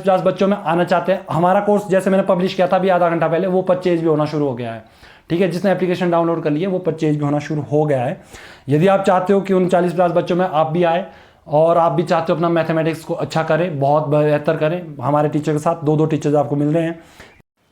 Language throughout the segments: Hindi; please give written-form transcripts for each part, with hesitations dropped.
40-50 बच्चों में आना चाहते हैं। हमारा कोर्स जैसे मैंने पब्लिश किया था अभी आधा घंटा पहले, वो परचेज भी होना शुरू हो गया है। ठीक है, जिसने एप्लीकेशन डाउनलोड कर ली है वो परचेज भी होना शुरू हो गया है। यदि आप चाहते हो कि उन 40-50 बच्चों में आप भी आए और आप भी चाहते हो अपना मैथमेटिक्स को अच्छा करें, बहुत बेहतर करें, हमारे टीचर के साथ 2-2 टीचर्स आपको मिल रहे हैं।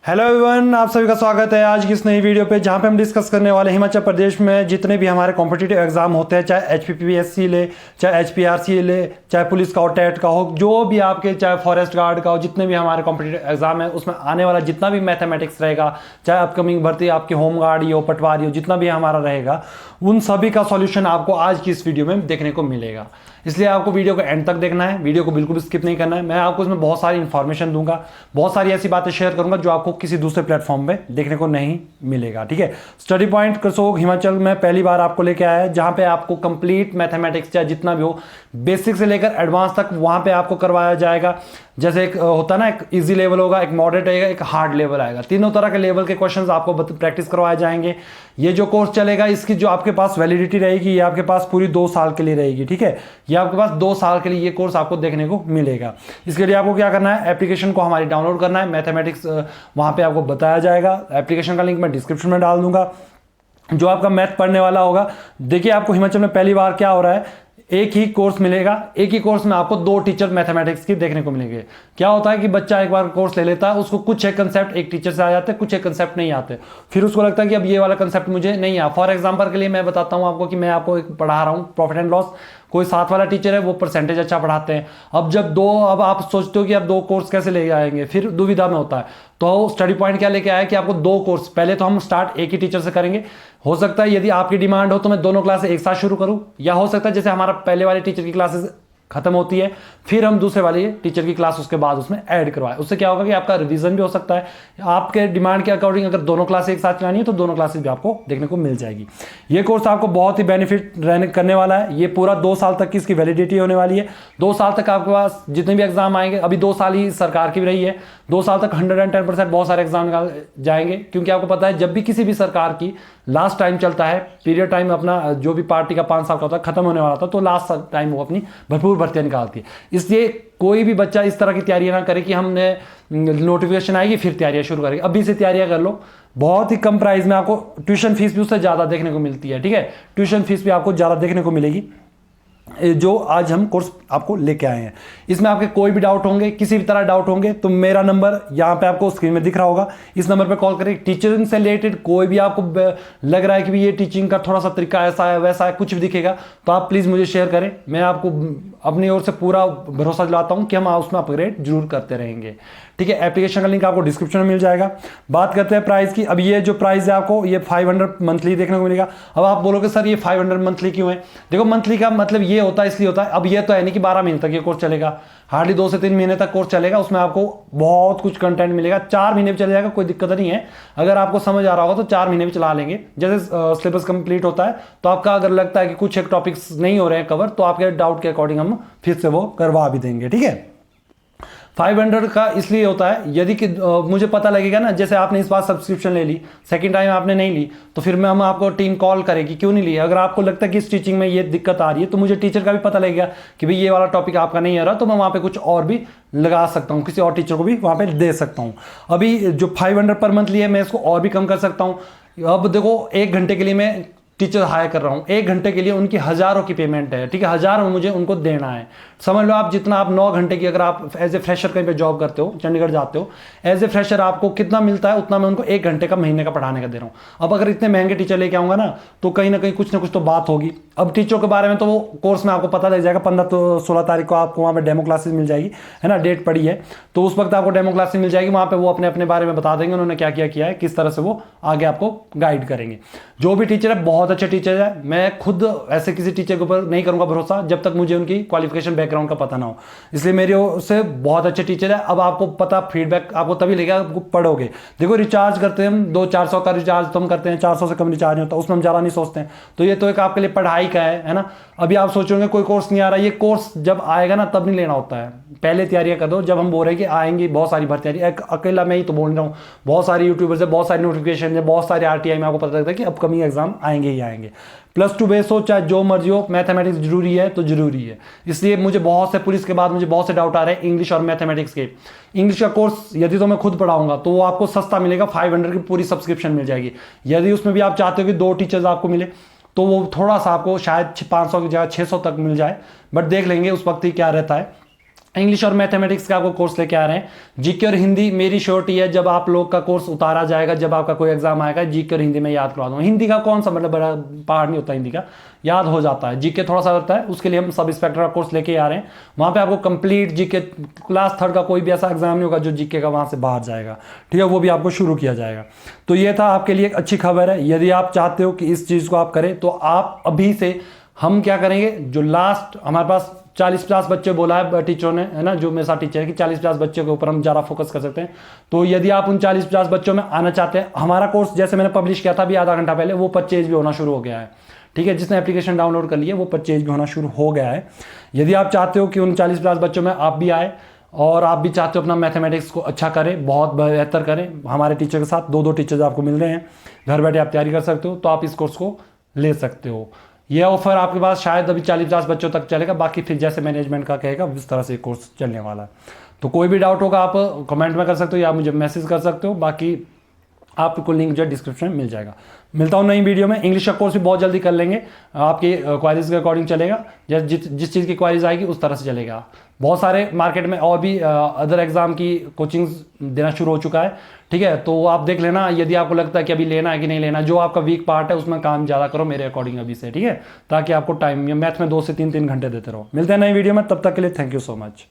हेलो एवरीवन, आप सभी का स्वागत है आज की इस नई वीडियो पे, जहाँ पे हम डिस्कस करने वाले हिमाचल प्रदेश में जितने भी हमारे कॉम्पिटिटिव एग्जाम होते हैं, चाहे HPPSC ले, चाहे HPRC ले, चाहे पुलिस का हो, टेट का हो, जो भी आपके, चाहे फॉरेस्ट गार्ड का हो, जितने भी हमारे कॉम्पिटिटिव एग्जाम है उसमें आने वाला जितना भी मैथमेटिक्स रहेगा, चाहे अपकमिंग भर्ती आपकी होम गार्ड हो, पटवारी हो, जितना भी हमारा रहेगा, उन सभी का सॉल्यूशन आपको आज की इस वीडियो में देखने को मिलेगा। इसलिए आपको वीडियो को एंड तक देखना है, वीडियो को बिल्कुल भी स्किप नहीं करना है। मैं आपको इसमें बहुत सारी इन्फॉर्मेशन दूंगा, बहुत सारी ऐसी बातें शेयर करूंगा जो आपको किसी दूसरे प्लेटफॉर्म पे देखने को नहीं मिलेगा। ठीक है, स्टडी पॉइंट करसोग हिमाचल में पहली बार आपको लेके आया है, जहां पे आपको कंप्लीट मैथमेटिक्स चाहे जितना भी हो, बेसिक से लेकर एडवांस तक वहां पे आपको करवाया जाएगा। जैसे एक होता है ना, एक इजी लेवल होगा, एक मॉडरेट आएगा, एक हार्ड लेवल आएगा। तीनों तरह के लेवल के क्वेश्चंस आपको प्रैक्टिस करवाए जाएंगे। ये जो कोर्स चलेगा इसकी जो आपके पास वैलिडिटी रहेगी, ये आपके पास पूरी 2 साल के लिए रहेगी। ठीक है, ये आपके पास 2 साल के लिए ये कोर्स आपको देखने को मिलेगा। इसके लिए आपको क्या करना है, एप्लीकेशन को हमारी डाउनलोड करना है। मैथमेटिक्स वहाँ पे आपको बताया जाएगा, एप्लीकेशन का लिंक मैं डिस्क्रिप्शन में डाल दूंगा। जो आपका मैथ पढ़ने वाला होगा, देखिए आपको हिमाचल में पहली बार क्या हो रहा है, एक ही कोर्स मिलेगा, एक ही कोर्स में आपको 2 टीचर मैथमेटिक्स की देखने को मिलेंगे। क्या होता है कि बच्चा एक बार कोर्स ले लेता है, उसको कुछ एक कंसेप्ट एक टीचर से आ जाते हैं, कुछ एक कंसेप्ट नहीं आते, फिर उसको लगता है कि अब ये वाला कंसेप्ट मुझे नहीं आ। फॉर एग्जांपल के लिए मैं बताता हूँ आपको कि मैं आपको एक पढ़ा रहा हूँ प्रॉफिट एंड लॉस, कोई साथ वाला टीचर है वो परसेंटेज अच्छा पढ़ाते हैं। अब आप सोचते हो कि अब 2 कोर्स कैसे ले आएंगे, फिर दुविधा में होता है। तो स्टडी पॉइंट क्या लेके आया है कि आपको 2 कोर्स, पहले तो हम स्टार्ट एक ही टीचर से करेंगे। हो सकता है यदि आपकी डिमांड हो तो मैं दोनों क्लासेस एक साथ शुरू करूं, या हो सकता है जैसे हमारा पहले वाले टीचर की क्लासेस खत्म होती है फिर हम दूसरे वाले टीचर की क्लास उसके बाद उसमें ऐड करवाएं। उससे क्या होगा कि आपका रिवीजन भी हो सकता है। आपके डिमांड के अकॉर्डिंग अगर दोनों क्लासेस एक साथ चलानी है तो दोनों क्लासेस भी आपको देखने को मिल जाएगी। ये कोर्स आपको बहुत ही बेनिफिट करने वाला है। ये पूरा 2 साल तक की इसकी वैलिडिटी होने वाली है। 2 साल तक आपके पास जितने भी एग्जाम आएंगे, अभी 2 साल ही सरकार की भी रही है, 2 साल तक 110% बहुत सारे एग्जाम निकाल जाएंगे। क्योंकि आपको पता है जब भी किसी भी सरकार की लास्ट टाइम चलता है, पीरियड टाइम अपना जो भी पार्टी का 5 साल का होता है खत्म होने वाला था, तो लास्ट टाइम वो अपनी भरपूर भर्तियां निकालती है। इसलिए कोई भी बच्चा इस तरह की तैयारियां ना करे कि हमने नोटिफिकेशन आएगी फिर तैयारियां शुरू करेंगे। अभी से तैयारियां कर लो, बहुत ही कम प्राइस में आपको ट्यूशन फीस भी उससे ज़्यादा देखने को मिलती है। ठीक है, ट्यूशन फीस भी आपको ज़्यादा देखने को मिलेगी जो आज हम कोर्स आपको लेके आए हैं। इसमें आपके कोई भी डाउट होंगे, किसी भी तरह डाउट होंगे, तो मेरा नंबर यहाँ पे आपको स्क्रीन में दिख रहा होगा, इस नंबर पे कॉल करें। टीचिंग से रिलेटेड कोई भी आपको लग रहा है कि भी ये टीचिंग का थोड़ा सा तरीका ऐसा है वैसा है, कुछ भी दिखेगा तो आप प्लीज़ मुझे शेयर करें। मैं आपको अपनी ओर से पूरा भरोसा दिलाता हूँ कि हम उसमें अपग्रेड जरूर करते रहेंगे। ठीक है, एप्लीकेशन का लिंक आपको डिस्क्रिप्शन में मिल जाएगा। बात करते हैं प्राइस की। अब ये जो प्राइस है आपको ये 500 मंथली देखने को मिलेगा। अब आप बोलोगे सर ये 500 मंथली क्यों है? देखो मंथली का मतलब ये होता है, इसलिए होता है, अब ये तो है नहीं कि 12 महीने तक ये कोर्स चलेगा, हार्डली 2 से 3 महीने तक कोर्स चलेगा। उसमें आपको बहुत कुछ कंटेंट मिलेगा। 4 महीने भी चल जाएगा, कोई दिक्कत नहीं है। अगर आपको समझ आ रहा होगा तो 4 महीने भी चला लेंगे। जैसे सिलेबस कंप्लीट होता है तो आपका अगर लगता है कि कुछ एक टॉपिक्स नहीं हो रहे हैं कवर, तो आपके डाउट के अकॉर्डिंग हम फिर से वो करवा भी देंगे। ठीक है, 500 का इसलिए होता है यदि कि मुझे पता लगेगा ना, जैसे आपने इस बार सब्सक्रिप्शन ले ली, सेकंड टाइम आपने नहीं ली, तो फिर मैं हम आपको टीम कॉल करेगी क्यों नहीं ली। अगर आपको लगता है कि इस टीचिंग में ये दिक्कत आ रही है तो मुझे टीचर का भी पता लगेगा कि भाई ये वाला टॉपिक आपका नहीं आ रहा, तो मैं वहाँ पे कुछ और भी लगा सकता हूँ, किसी और टीचर को भी वहाँ पे दे सकता हूँ। अभी जो 500 पर मंथ है मैं इसको और भी कम कर सकता हूँ। अब देखो 1 घंटे के लिए मैं टीचर हायर कर रहा हूँ, 1 घंटे के लिए उनकी हज़ारों की पेमेंट है। ठीक है, 1000 मुझे उनको देना है। समझ लो आप जितना आप 9 घंटे की, अगर आप एज ए फ्रेशर कहीं पे जॉब करते हो, चंडीगढ़ जाते हो, एज ए फ्रेशर आपको कितना मिलता है उतना मैं उनको 1 घंटे का महीने का पढ़ाने का दे रहा हूँ। अब अगर इतने महंगे टीचर लेके आऊँगा ना तो कहीं ना कहीं कुछ ना कुछ तो बात होगी। अब टीचरों के बारे में तो वो कोर्स में आपको पता लग जाएगा। 15 तो 16 तारीख को आपको वहाँ पर डेमो क्लासेस मिल जाएगी, है ना, डेट पड़ी है, तो उस वक्त आपको डेमो क्लासेस मिल जाएगी। वहाँ पर वो अपने अपने बारे में बता देंगे उन्होंने क्या क्या किया है, किस तरह से वो आगे आपको गाइड करेंगे। जो भी टीचर है बहुत अच्छे टीचर है। मैं खुद ऐसे किसी टीचर के ऊपर नहीं करूंगा भरोसा जब तक मुझे उनकी क्वालिफिकेशन बैकग्राउंड का पता ना हो। इसलिए मेरे ओर से बहुत अच्छे टीचर है। अब आपको पता फीडबैक आपको तभी लगेगा आपको पढ़ोगे। देखो रिचार्ज करते हैं हम 200-400 का रिचार्ज तो हम करते हैं, 400 से कम रिचार्ज नहीं होता, उसमें हम ज़्यादा नहीं सोचते हैं। तो ये तो एक आपके लिए पढ़ाई का है ना। अभी आप सोचोगे कोई कोर्स नहीं आ रहा, ये कोर्स जब आएगा ना तब नहीं लेना होता है, पहले तैयारियां कर दो। जब हम बोल रहे हैं कि आएंगी बहुत सारी भर्तियां, अकेला मैं ही तो बोल रहा हूँ, बहुत सारी यूट्यूबर्स है, बहुत सारी नोटिफिकेशन है, बहुत सारे RTI में आपको पता लगता है कि अपकमिंग एग्जाम आएंगे ही आएंगे। +2 बेस हो चाहे जो मर्जी हो, मैथमेटिक्स जरूरी है तो जरूरी है। इसलिए मुझे बहुत से पुलिस के बाद मुझे बहुत से डाउट आ रहे हैं इंग्लिश और मैथमेटिक्स के। इंग्लिश का कोर्स यदि तो मैं खुद पढ़ाऊंगा तो वो आपको सस्ता मिलेगा, 500 की पूरी सब्सक्रिप्शन मिल जाएगी। यदि उसमें भी आप चाहते हो कि 2 टीचर्स आपको मिले तो वो थोड़ा सा आपको शायद 500 की जगह 600 तक मिल जाए, बट देख लेंगे उस वक्त ही क्या रहता है। इंग्लिश और मैथमेटिक्स का आपको कोर्स लेके आ रहे हैं। जीके और हिंदी मेरी श्योरिटी है, जब आप लोग का कोर्स उतारा जाएगा, जब आपका कोई एग्जाम आएगा, जीके और हिंदी में याद करवा दूंगा। हिंदी का कौन सा मतलब बड़ा पहाड़ नहीं होता, हिंदी का याद हो जाता है। जीके थोड़ा सा होता है, उसके लिए हम सब इंस्पेक्टर का कोर्स लेके आ रहे हैं। वहाँ पे आपको कंप्लीट जीके क्लास 3 का कोई भी ऐसा एग्जाम नहीं होगा जो जीके का वहाँ से बाहर जाएगा, ठीक है, वो भी आपको शुरू किया जाएगा। तो ये था आपके लिए एक अच्छी खबर है। यदि आप चाहते हो कि इस चीज़ को आप करें तो आप अभी से, हम क्या करेंगे, जो लास्ट हमारे पास 40-50 बच्चे बोला है टीचरों ने, है ना, जो मेरे साथ टीचर है, कि 40-50 बच्चों के ऊपर हम ज़्यादा फोकस कर सकते हैं। तो यदि आप उन 40-50 बच्चों में आना चाहते हैं, हमारा कोर्स जैसे मैंने पब्लिश किया था अभी आधा घंटा पहले, वो परचेज भी होना शुरू हो गया है, ठीक है। जिसने एप्लीकेशन डाउनलोड कर ली है वो परचेज भी होना शुरू हो गया है। यदि आप चाहते हो कि उन 40-50 बच्चों में आप भी आए और आप भी चाहते हो अपना मैथमेटिक्स को अच्छा करें, बहुत बेहतर करें, हमारे टीचर के साथ 2-2 टीचर्स आपको मिल रहे हैं, घर बैठे आप तैयारी कर सकते हो, तो आप इस कोर्स को ले सकते हो। ये ऑफर आपके पास शायद अभी 40-50 बच्चों तक चलेगा, बाकी फिर जैसे मैनेजमेंट का कहेगा उस तरह से कोर्स चलने वाला है। तो कोई भी डाउट होगा आप कमेंट में कर सकते हो या मुझे मैसेज कर सकते हो, बाकी आपको लिंक जो डिस्क्रिप्शन में मिल जाएगा। मिलता हूँ नई वीडियो में। इंग्लिश का कोर्स भी बहुत जल्दी कर लेंगे, आपकी क्वारीज के अकॉर्डिंग चलेगा, जिस चीज़ की क्वारीज आएगी उस तरह से चलेगा। बहुत सारे मार्केट में और भी अदर एग्जाम की कोचिंग्स देना शुरू हो चुका है, ठीक है। तो आप देख लेना, यदि आपको लगता है कि अभी लेना है कि नहीं लेना, जो आपका वीक पार्ट है उसमें काम ज़्यादा करो मेरे अकॉर्डिंग अभी से, ठीक है, ताकि आपको टाइम, मैथ में 2 से 3 घंटे देते रहो। मिलते हैं नई वीडियो में, तब तक के लिए थैंक यू सो मच।